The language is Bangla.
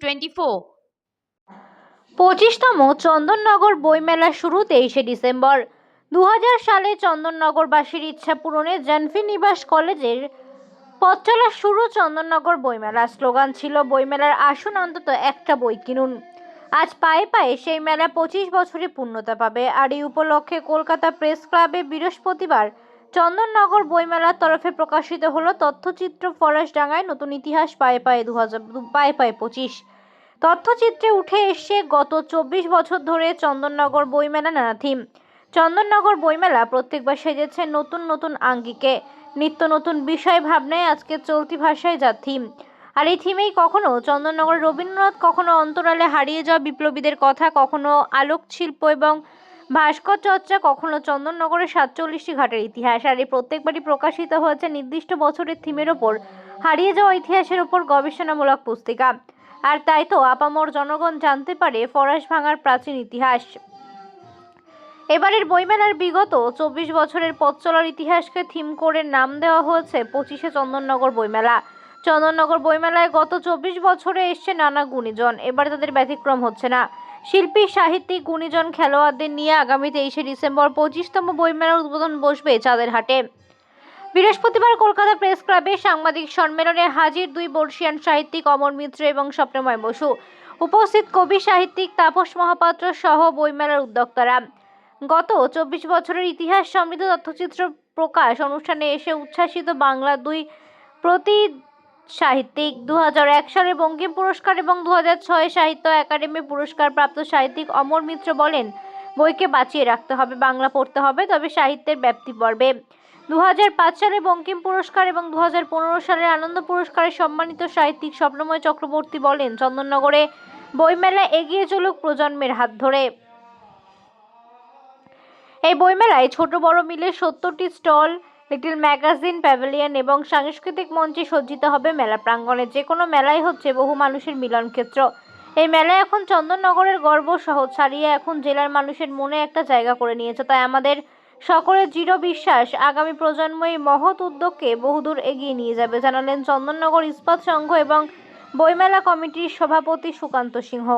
24। 25তম চন্দননগর বইমেলা শুরু 23শে ডিসেম্বর। 2000 সালে চন্দননগরবাসীর ইচ্ছা পূরণে জানভি নিবাস কলেজের পথ চলা শুরু চন্দননগর বইমেলা। স্লোগান ছিল বইমেলার আসুন অন্তত একটা বই কিনুন। আজ পায়ে পায়ে সেই মেলা 25 বছরে পূর্ণতা পাবে। আর এই উপলক্ষে কলকাতা প্রেস ক্লাবে বৃহস্পতিবার চন্দননগর বইমেলার তরফে প্রকাশিত হলো তথ্যচিত্র ফরাসডাঙ্গায় নতুন ইতিহাস পায়ে পায়ে 25। তথ্যচিত্রে উঠে এসছে গত 24 বছর ধরে চন্দননগর বইমেলা নানা থিম। চন্দননগর বইমেলা প্রত্যেকবার সেজেছে নতুন নতুন আঙ্গিকে, নিত্য নতুন বিষয় ভাবনায়। আজকে চলতি ভাষায় যা থিম, আর এই থিমেই কখনো চন্দননগর রবীন্দ্রনাথ, কখনো অন্তরালে হারিয়ে যাওয়া বিপ্লবীদের কথা, কখনো আলোক শিল্প এবং ভাস্কর চর্চা, কখনো চন্দননগরের 47টি ঘাটের ইতিহাস। আর এই প্রত্যেকবারই প্রকাশিত হয়েছে নির্দিষ্ট বছরের থিমের ওপর হারিয়ে যাওয়া ইতিহাসের ওপর গবেষণামূলক পুস্তিকা। আর তাই তো আপামর জনগণ জানতে পারে ফরাস ভাঙার প্রাচীন ইতিহাস। এবারের বইমেলার বিগত 24 বছরের পথ চলার ইতিহাসকে থিম করে নাম দেওয়া হয়েছে 25শে চন্দননগর বইমেলা। চন্দননগর বইমেলায় গত 24 বছরে এসছে নানা গুণীজন, এবার তাদের ব্যতিক্রম হচ্ছে না। শিল্পী, সাহিত্যিক, গুণীজন, খেলোয়াড়দের নিয়ে আগামী 23শে ডিসেম্বর 25তম বইমেলার উদ্বোধন বসবে চাঁদেরহাটে। বৃহস্পতিবার কলকাতা প্রেস ক্লাবে সাংবাদিক সম্মেলনে হাজির দুই বর্ষিয়ান সাহিত্যিক অমর মিত্র এবং স্বপ্নময় বসু। উপস্থিত কবি, সাহিত্যিক তাপস মহাপাত্র সহ বইমেলার উদ্যোক্তারা। গত 24 বছরের ইতিহাস সমৃদ্ধ তথ্যচিত্র প্রকাশ অনুষ্ঠানে এসে উচ্ছ্বাসিত বাংলার দুই প্রতি সাহিত্যিক। 2001 সালে বঙ্কিম পুরস্কার এবং 2006 সাহিত্য একাডেমি পুরস্কার প্রাপ্ত সাহিত্যিক অমর মিত্র বলেন, বইকে বাঁচিয়ে রাখতে হবে, বাংলা পড়তে হবে, তবে সাহিত্যের ব্যাপ্তি বাড়বে। 2005 সালে বঙ্কিম পুরস্কার এবং 2015 সালের আনন্দ পুরস্কারে সম্মানিত সাহিত্যিক স্বপ্নময় চক্রবর্তী বলেন, চন্দননগরে বইমেলা এগিয়ে চলুক প্রজন্মের হাত ধরে। এই বইমেলায় ছোট বড় মিলে 70টি স্টল, লিটল ম্যাগাজিন, প্যাভিলিয়ন এবং সাংস্কৃতিক মঞ্চে সজ্জিত হবে মেলা প্রাঙ্গণে। যে কোনো মেলাই হচ্ছে বহু মানুষের মিলন ক্ষেত্র। এই মেলা এখন চন্দননগরের গর্ব শহর ছাড়িয়ে এখন জেলার মানুষের মনে একটা জায়গা করে নিয়েছে। তাই আমাদের সকলের দৃঢ় বিশ্বাস আগামী প্রজন্ম এই মহৎ উদ্যোগকে বহুদূর এগিয়ে নিয়ে যাবে, জানালেন চন্দননগর ইস্পাত সংঘ এবং বইমেলা কমিটির সভাপতি সুকান্ত সিংহ।